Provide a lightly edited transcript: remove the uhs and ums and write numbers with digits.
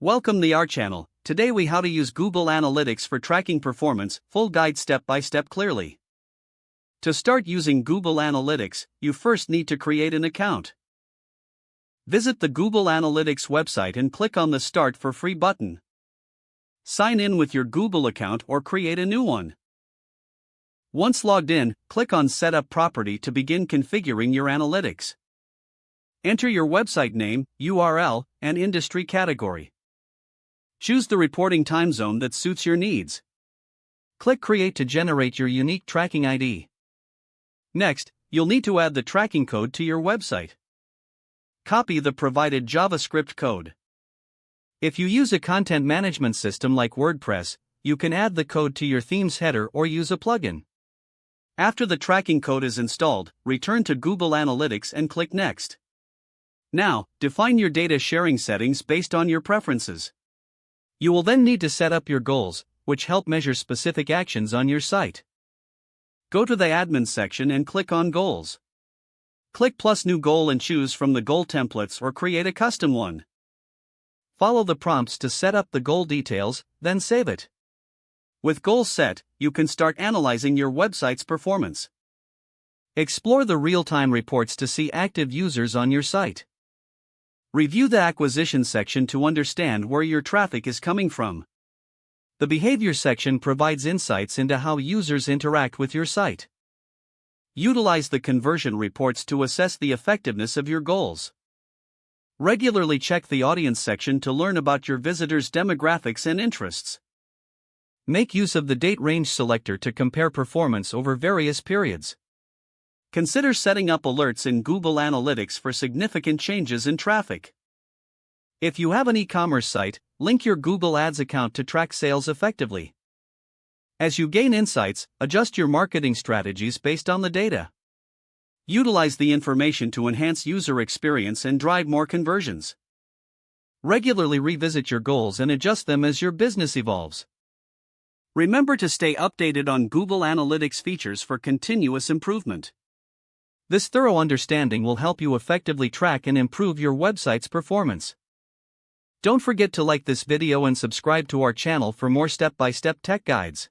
Welcome to our channel. Today we how to use Google Analytics for tracking performance, full guide step by step clearly. To start using Google Analytics, you first need to create an account. Visit the Google Analytics website and click on the Start for Free button. Sign in with your Google account or create a new one. Once logged in, click on Setup Property to begin configuring your analytics. Enter your website name, URL, and industry category. Choose the reporting time zone that suits your needs. Click Create to generate your unique tracking ID. Next, you'll need to add the tracking code to your website. Copy the provided JavaScript code. If you use a content management system like WordPress, you can add the code to your theme's header or use a plugin. After the tracking code is installed, return to Google Analytics and click Next. Now, define your data sharing settings based on your preferences. You will then need to set up your goals, which help measure specific actions on your site. Go to the Admin section and click on Goals. Click plus New Goal and choose from the goal templates or create a custom one. Follow the prompts to set up the goal details, then save it. With goals set, you can start analyzing your website's performance. Explore the real-time reports to see active users on your site. Review the acquisition section to understand where your traffic is coming from. The behavior section provides insights into how users interact with your site. Utilize the conversion reports to assess the effectiveness of your goals. Regularly check the audience section to learn about your visitors' demographics and interests. Make use of the date range selector to compare performance over various periods. Consider setting up alerts in Google Analytics for significant changes in traffic. If you have an e-commerce site, link your Google Ads account to track sales effectively. As you gain insights, adjust your marketing strategies based on the data. Utilize the information to enhance user experience and drive more conversions. Regularly revisit your goals and adjust them as your business evolves. Remember to stay updated on Google Analytics features for continuous improvement. This thorough understanding will help you effectively track and improve your website's performance. Don't forget to like this video and subscribe to our channel for more step-by-step tech guides.